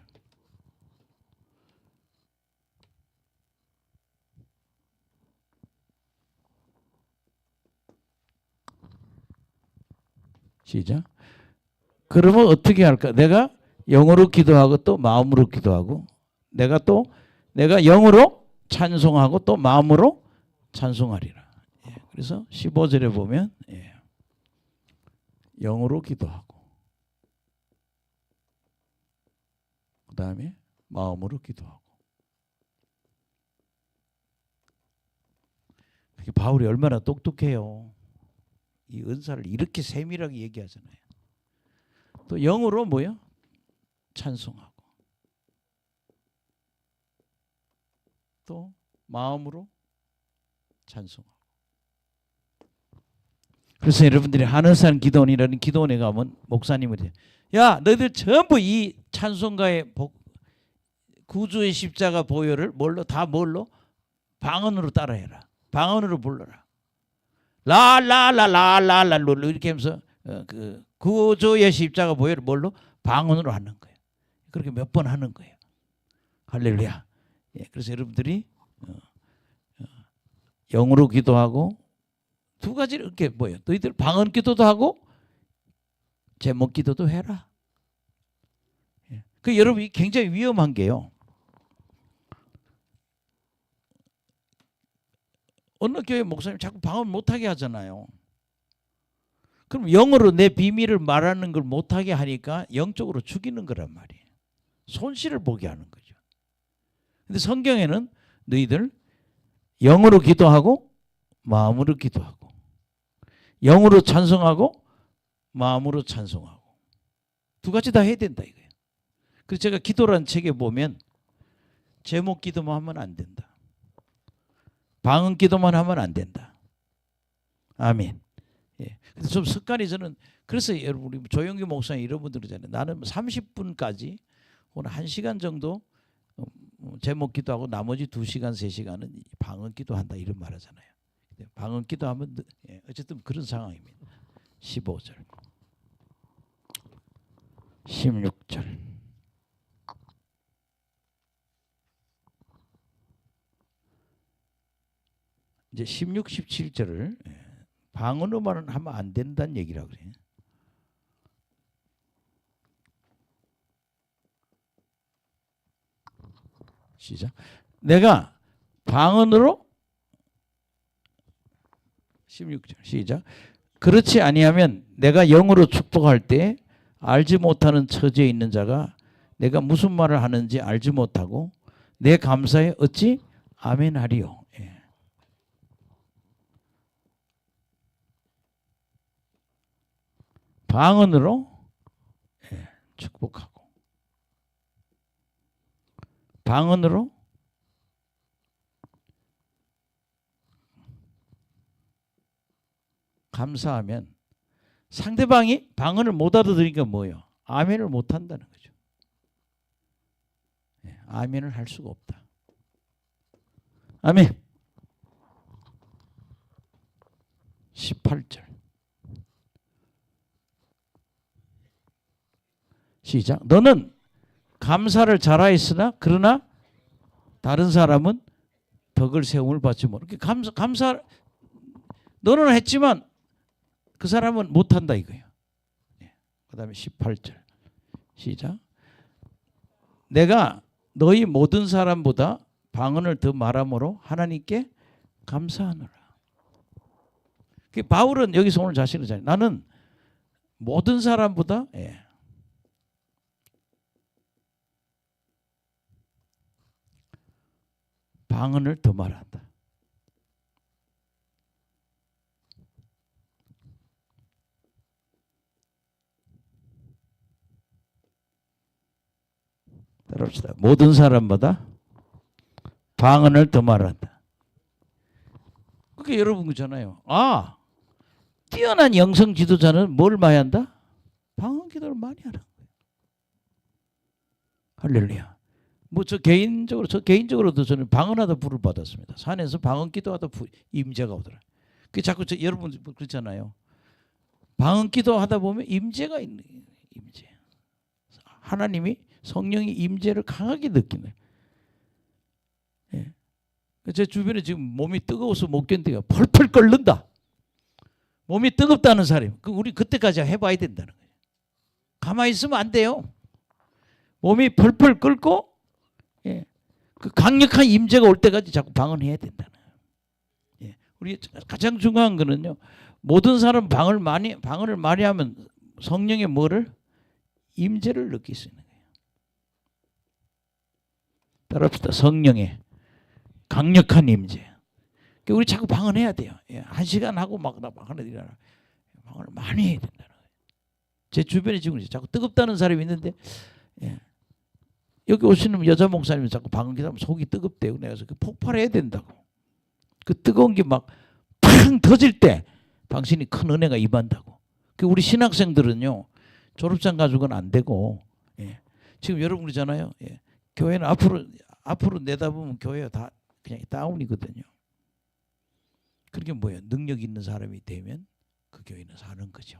시작. 그러면 어떻게 할까? 내가 영으로 기도하고 또 마음으로 기도하고 내가 영으로 찬송하고 또 마음으로 찬송하리라. 예, 그래서 15절에 보면 예, 영으로 기도하고 그 다음에 마음으로 기도하고. 바울이 얼마나 똑똑해요. 이 은사를 이렇게 세밀하게 얘기하잖아요. 또 영으로 뭐요? 찬송하고 또 마음으로 찬송하고. 그래서 여러분들이 하늘산 기도원이라는 기도원에 가면 목사님이 야 너희들 전부 이 찬송가의 구주의 십자가 보혈을 뭘로 방언으로 따라해라. 방언으로 불러라. 라라라라라라 이렇게 하면서 그 구주의 십자가 보혈을 뭘로 방언으로 하는 거예요. 그렇게 몇 번 하는 거예요. 할렐루야. 예, 그래서 여러분들이 영으로 기도하고 두 가지 이렇게 뭐예요? 너희들 방언 기도도 하고 제목 기도도 해라. 예. 그 여러분 굉장히 위험한 게요. 어느 교회 목사님 자꾸 방언 못하게 하잖아요. 그럼 영어로 내 비밀을 말하는 걸 못하게 하니까 영적으로 죽이는 거란 말이에요. 손실을 보게 하는 거죠. 근데 성경에는 너희들 영으로 기도하고 마음으로 기도하고 영으로 찬송하고 마음으로 찬송하고 두 가지 다 해야 된다 이거예요. 그래서 제가 기도라는 책에 보면 제목 기도만 하면 안 된다. 방언 기도만 하면 안 된다. 아멘. 예. 근데 좀 습관이 저는 그래서 여러분 우리 조영규 목사님 이런 분들 있잖아요. 나는 30분까지 오늘 1시간 정도 제목 기도하고 나머지 2시간 3시간은 방언 기도한다 이런 말 하잖아요. 방언 기도하면 예, 어쨌든 그런 상황입니다. 15절 16절 이제 16, 17절을 방언으로만 하면 안 된다는 얘기라고 그래요. 시작. 내가 방언으로 16절 시작. 그렇지 아니하면 내가 영으로 축복할 때 알지 못하는 처지에 있는 자가 내가 무슨 말을 하는지 알지 못하고 내 감사에 어찌 아멘하리요. 예. 방언으로 축복하고 방언으로 감사하면 상대방이 방언을 못 알아들으니까 뭐예요? 아멘을 못 한다는 거죠. 아멘을 할 수가 없다. 아멘. 18절 시작. 너는 감사를 잘하였으나 그러나 다른 사람은 덕을 세움을 받지 못해. 감사 너는 했지만 그 사람은 못한다 이거예요. 그 다음에 18절 시작. 내가 너희 모든 사람보다 방언을 더 말함으로 하나님께 감사하노라. 바울은 여기서 오늘 자신을 잘 나는 모든 사람보다 방언을 더 말한다. 따라합시다. 모든 사람보다 방언을 더 말한다. 그게 여러분 그잖아요. 뛰어난 영성 지도자는 뭘 많이 한다? 방언 기도를 많이 하는 거예요. 할렐루야. 저 개인적으로도 저는 방언하다 불을 받았습니다. 산에서 방언 기도하다 임재가 오더라. 그 자꾸 여러분 그렇잖아요. 방언 기도하다 보면 임재가 있는 거예요. 임재. 하나님이 성령이 임재를 강하게 느끼네. 제 주변에 지금 몸이 뜨거워서 못 견디가 펄펄 끓는다. 몸이 뜨겁다는 사람, 우리 그때까지 해봐야 된다는 거예요. 가만히 있으면 안 돼요. 몸이 펄펄 끓고 그 강력한 임재가 올 때까지 자꾸 방언해야 된다는 거예요. 우리 가장 중요한 거는요. 모든 사람 방언을 많이 하면 성령의 뭐를? 임재를 느낄 수 있는 거예요. 따라합시다. 성령의 강력한 임재. 우리 자꾸 방언해야 돼요. 1시간 하고 막 방언을 많이 해야 된다는 거예요. 제 주변에 지금 자꾸 뜨겁다는 사람이 있는데 여기 오시는 여자 목사님은 자꾸 방언 기도하면 속이 뜨겁대요. 그래서 폭발해야 된다고. 그 뜨거운 게 막 팡 터질 때 당신이 큰 은혜가 임한다고. 우리 신학생들은요. 졸업장 가지고는 안 되고 지금 여러분 그러잖아요. 교회는 앞으로 내다보면 교회가 다 그냥 다운이거든요. 그게 뭐예요? 능력 있는 사람이 되면 그 교회는 사는 거죠.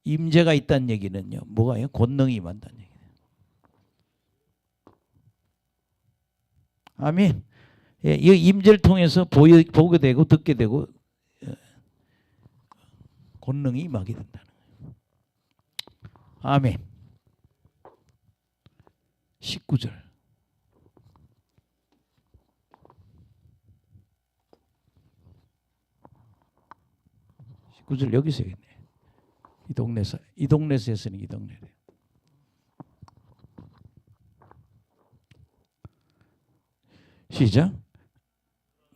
임재가 있다는 얘기는요. 뭐가요? 권능이 임한다는 얘기예요. 아멘. 이 임재를 통해서 보게 되고 듣게 되고 권능이 임하게 된다는 거예요. 아멘. 19절. 19절 여기서 있네. 이 동네에서 했으니 이 동네래. 시작.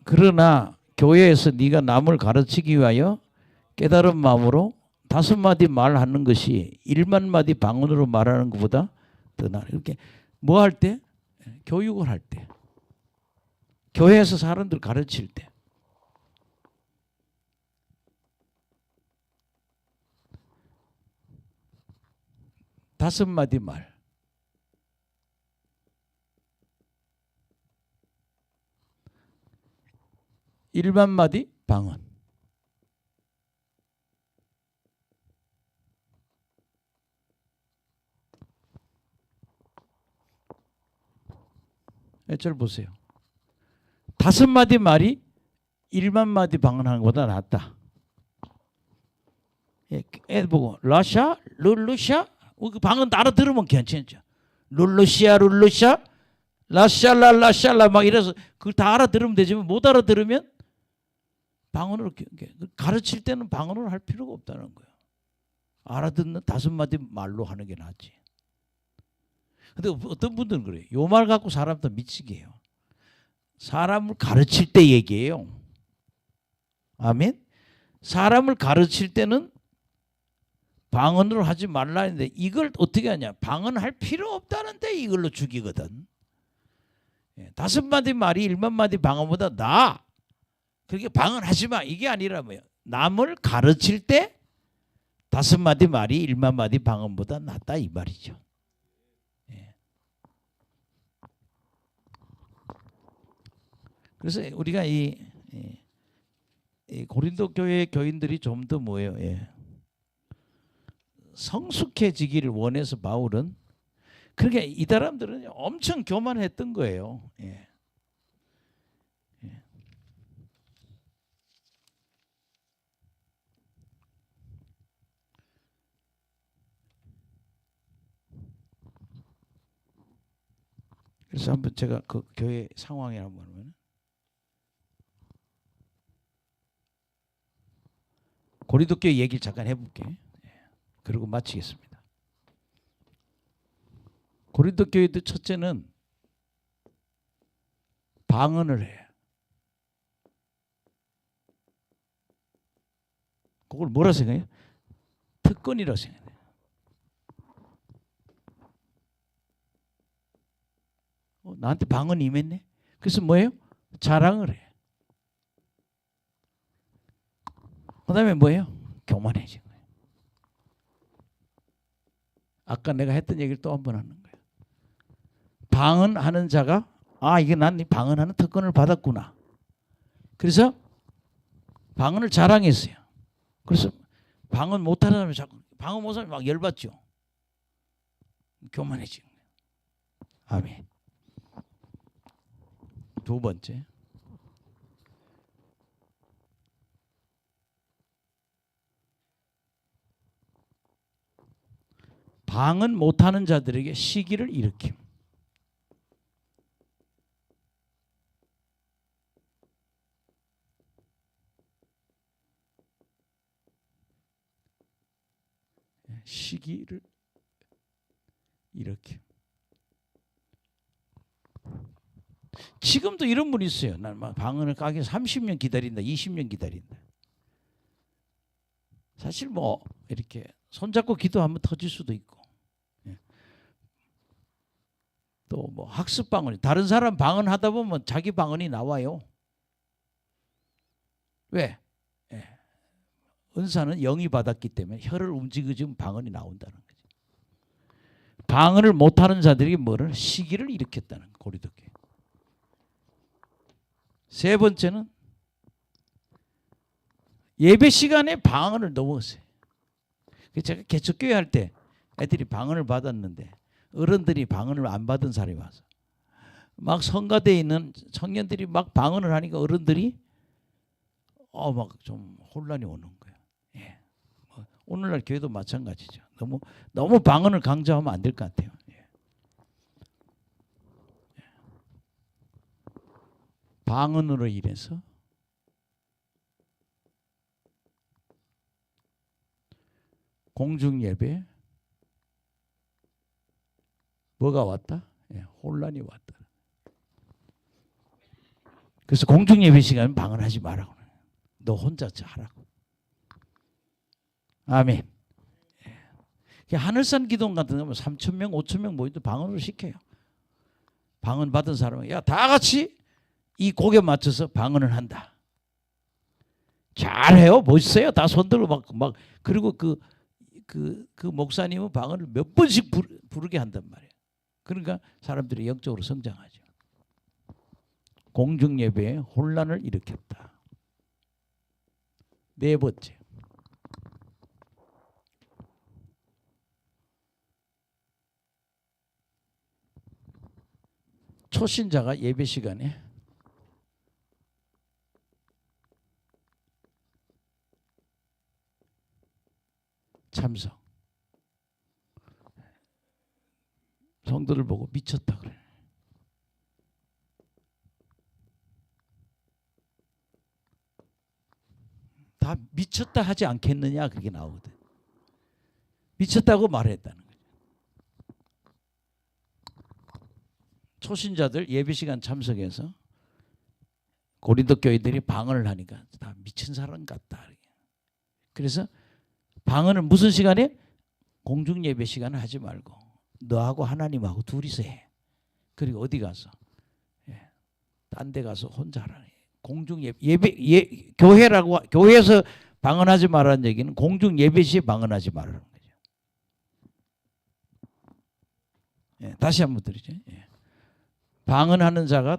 그러나 교회에서 네가 남을 가르치기 위하여 깨달은 마음으로 5마디 말하는 것이 1만마디 방언으로 말하는 것보다 더 나아. 이렇게 뭐 할 때? 교육을 할 때. 교회에서 사람들 가르칠 때. 다섯 마디 말. 일만 마디 방언. 절 보세요. 5마디 말이 1만 마디 방언하는 것보다 낫다. 애들 보고 러시아, 룰루샤 그 방언 알아들으면 괜찮죠. 룰루시아, 룰루샤, 라샬라, 라샬라 막 이래서 그걸 다 알아들으면 되지만 못 알아들으면 방언으로 가르칠 때는 방언으로 할 필요가 없다는 거예요. 알아듣는 5마디 말로 하는 게 낫지. 근데 어떤 분들은 그래요. 요 말 갖고 사람도 미치게 해요. 사람을 가르칠 때 얘기해요. 아멘. 사람을 가르칠 때는 방언으로 하지 말라 했는데 이걸 어떻게 하냐? 방언할 필요 없다는데 이걸로 죽이거든. 5마디 말이 1만마디 방언보다 나아. 그렇게 방언하지 마. 이게 아니라 뭐야? 남을 가르칠 때 5마디 말이 1만마디 방언보다 낫다 이 말이죠. 그래서 우리가 이 고린도 교회 교인들이 좀 더 뭐예요? 성숙해지기를 원해서 바울은 그러니까 이 사람들은 엄청 교만했던 거예요. 그래서 한번 제가 그 교회 상황에 한번 보면 고린도 교회 얘기를 잠깐 해볼게. 그리고 마치겠습니다. 고린도 교회도 첫째는 방언을 해. 그걸 뭐라 생각해요? 특권이라고 생각해요. 나한테 방언이 임했네. 그래서 뭐예요? 자랑을 해. 그 다음에 뭐예요? 교만해진 거예요. 아까 내가 했던 얘기를 또 한 번 하는 거예요. 방언하는 자가 이게 난 이 방언하는 특권을 받았구나. 그래서 방언을 자랑했어요. 그래서 방언 못하는 사람이 자꾸 방언 못하면 막 열받죠. 교만해진 거예요. 아멘. 두 번째, 방언 못하는 자들에게 시기를 일으킴. 시기를 일으킴. 지금도 이런 분이 있어요. 난 막 방언을 까기 30년 기다린다, 20년 기다린다. 사실 뭐 이렇게 손잡고 기도하면 터질 수도 있고, 또 뭐 학습 방언이 다른 사람 방언하다 보면 자기 방언이 나와요. 왜? 은사는 영이 받았기 때문에 혀를 움직이면 방언이 나온다는 거지. 방언을 못하는 자들이 뭐를 시기를 일으켰다는 고린도 교회. 세 번째는 예배 시간에 방언을 넘었어요. 제가 개척교회 할 때 애들이 방언을 받았는데 어른들이 방언을 안 받은 사람이 와서 막 성가대에 있는 청년들이 막 방언을 하니까 어른들이 막 좀 혼란이 오는 거예요. 오늘날 교회도 마찬가지죠. 너무 방언을 강조하면 안 될 것 같아요. 방언으로 인해서 공중 예배 뭐가 왔다? 혼란이 왔다. 그래서 공중 예배 시간에 방언하지 말라고. 너 혼자 하라고. 아멘. 하늘산 기도원 같은 거 3,000명, 5,000명 모이도 방언으로 시켜요. 방언 받은 사람은 다 같이 이 곡에 맞춰서 방언을 한다. 잘해요. 멋있어요. 다 손들고 막 그리고 그 목사님은 방언을 몇 번씩 부르게 한단 말이에요. 그러니까 사람들이 영적으로 성장하죠. 공중 예배에 혼란을 일으켰다. 네 번째, 초신자가 예배 시간에 참석. 성도들 보고 미쳤다 그래. 다 미쳤다 하지 않겠느냐 그게 나오거든. 미쳤다고 말했다는 거죠. 초신자들 예배 시간 참석해서 고린도 교회들이 방언을 하니까 다 미친 사람 같다. 그래서 방언을 무슨 시간에? 공중 예배 시간에 하지 말고 너하고 하나님하고 둘이서 해. 그리고 어디 가서? 딴 데 가서 혼자 하라. 공중 예배 교회라고 교회에서 방언하지 말라는 얘기는 공중 예배 시에 방언하지 말라는 거죠. 다시 한번 드리죠. 방언하는 자가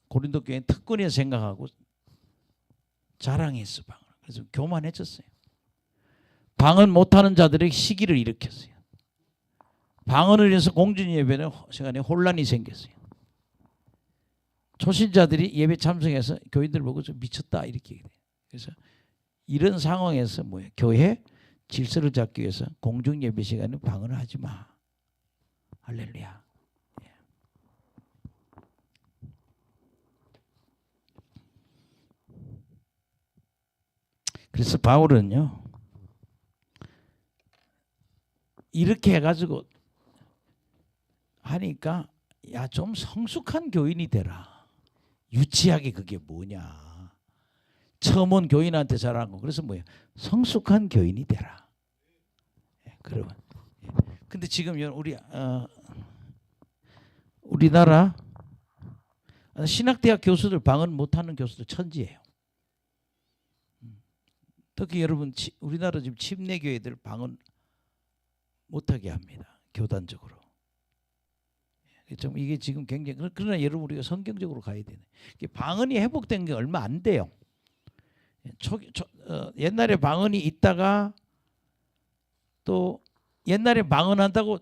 고린도 교회 특권이라 생각하고 자랑했어 방언. 그래서 교만해졌어요. 방언 못하는 자들에게 시기를 일으켰어요. 방언을 해서 공중 예배는 시간에 혼란이 생겼어요. 초신자들이 예배 참석해서 교인들 보고 좀 미쳤다 이렇게 얘기해요. 그래서 이런 상황에서 뭐예요? 교회 질서를 잡기 위해서 공중 예배 시간에 방언을 하지 마. 할렐루야. 그래서 바울은요 이렇게 해가지고 하니까 야 좀 성숙한 교인이 되라. 유치하게 그게 뭐냐. 처음 온 교인한테 잘하는 거. 그래서 뭐야? 성숙한 교인이 되라. 그러면 근데 지금 우리나라 신학대학 교수들 방언 못하는 교수들 천지예요. 특히 여러분 우리나라 지금 침례교회들 방언 못하게 합니다. 교단적으로. 좀 이게 지금 굉장히 그러나 여러분 우리가 성경적으로 가야 되네. 방언이 회복된 게 얼마 안 돼요. 옛날에 방언이 있다가 또 옛날에 방언한다고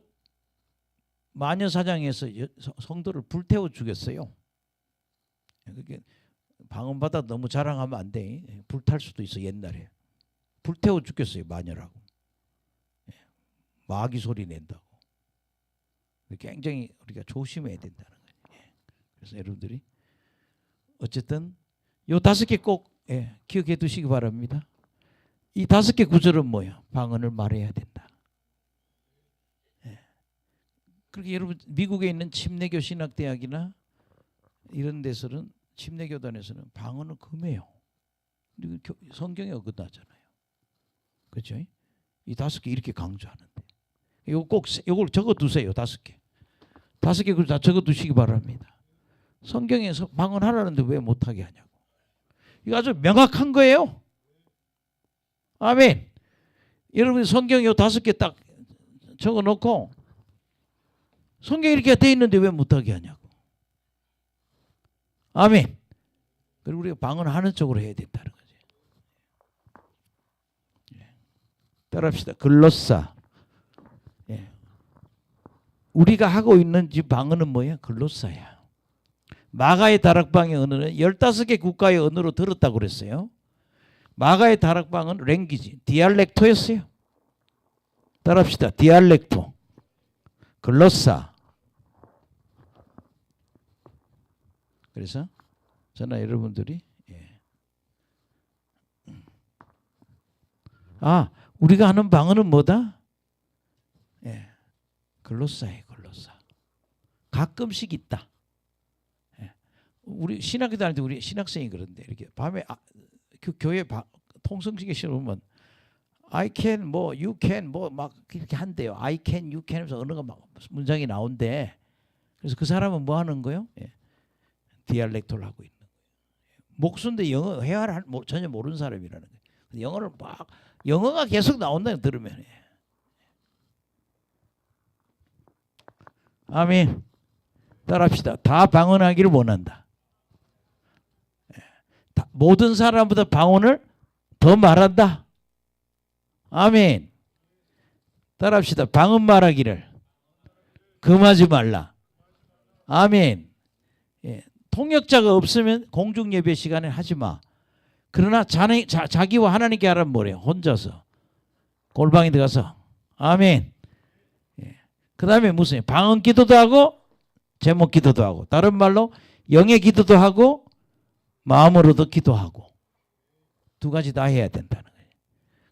마녀사냥에서 성도를 불태워 죽였어요. 그게 방언 받아 너무 자랑하면 안 돼. 불탈 수도 있어. 옛날에 불태워 죽였어요. 마녀라고. 마귀 소리 낸다고. 굉장히 우리가 조심해야 된다는 거예요. 그래서 여러분들이 어쨌든 요 5개 꼭 기억해 두시기 바랍니다. 이 5개 구절은 뭐야? 방언을 말해야 된다. 그렇게 여러분 미국에 있는 침례교 신학대학이나 이런 데서는 침례교단에서는 방언을 금해요. 성경에 어긋나잖아요. 그렇죠? 이 5개 이렇게 강조하는데 이거 꼭 이걸 적어두세요. 5개. 5개 글 다 적어두시기 바랍니다. 성경에서 방언하라는데 왜 못하게 하냐고. 이거 아주 명확한 거예요. 아멘. 여러분 성경에 이 5개 딱 적어놓고 성경에 이렇게 돼 있는데 왜 못하게 하냐고. 아멘. 그리고 우리가 방언하는 쪽으로 해야 된다는 거지. 따라합시다. 글로사. 우리가 하고 있는 방언은 뭐야? 글로사야. 마가의 다락방의 언어는 15개 국가의 언어로 들었다고 그랬어요. 마가의 다락방은 랭귀지, 디알렉토였어요. 따라합시다. 디알렉토. 글로사. 그래서 저나 여러분들이 우리가 하는 방언은 뭐다? 글로사예요. 글로사. 가끔씩 있다. 우리 신학교 다닐 때 우리 신학생이 그런데 이렇게 밤에 교회 통성식에 실으면 I can 뭐 you can 뭐 막 이렇게 한대요. I can you can 하면서 언어가 막 문장이 나온대. 그래서 그 사람은 뭐 하는 거요? 디알렉토를 하고 있는 거예요. 목수인데 영어 회화를 전혀 모르는 사람이라는 거예요. 영어를 막 영어가 계속 나온다 들으면 아멘. 따라합시다. 다 방언하기를 원한다. 모든 사람보다 방언을 더 말한다. 아멘. 따라합시다. 방언 말하기를 금하지 말라. 아멘. 통역자가 없으면 공중 예배 시간에 하지 마. 그러나 자기와 하나님께 하라면 뭐래요? 혼자서 골방에 들어가서 아멘. 그 다음에 무슨 방언 기도도 하고 제목 기도도 하고 다른 말로 영의 기도도 하고 마음으로도 기도하고 두 가지 다 해야 된다는 거예요.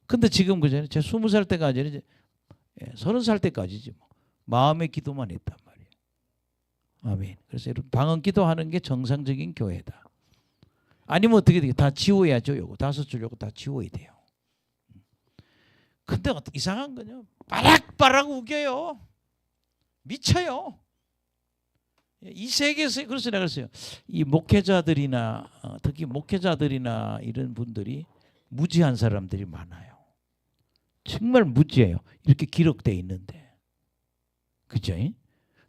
근데 지금 그전에 제 20살 때까지 이제 30살 때까지지 뭐 마음의 기도만 했단 말이에요. 아멘. 그래서 여러분 방언 기도하는 게 정상적인 교회다. 아니면 어떻게 돼요? 다 지워야죠. 요거 5줄 요거 다 지워야 돼요. 근데 이상한 거냐? 바락바락 우겨요. 미쳐요. 이 세계에서 그래서 내가 그랬어요. 이 목회자들이나 특히 목회자들이나 이런 분들이 무지한 사람들이 많아요. 정말 무지해요. 이렇게 기록돼 있는데, 그죠?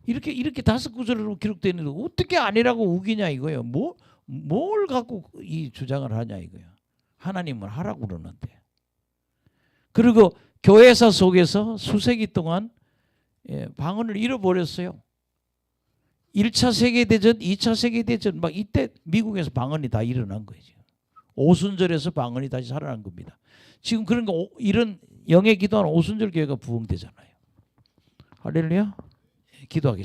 이렇게 5구절로 기록돼 있는데 어떻게 아니라고 우기냐 이거예요. 뭘 갖고 이 주장을 하냐 이거예요. 하나님은 하라고 그러는데. 그리고 교회사 속에서 수세기 동안 방언을 잃어버렸어요. 1차 세계대전, 2차 세계대전 막 이때 미국에서 방언이 다 일어난 거예요. 오순절에서 방언이 다시 살아난 겁니다. 지금 그런 거 이런 영의 기도하는 오순절 교회가 부흥되잖아요. 할렐루야. 기도하겠습니다.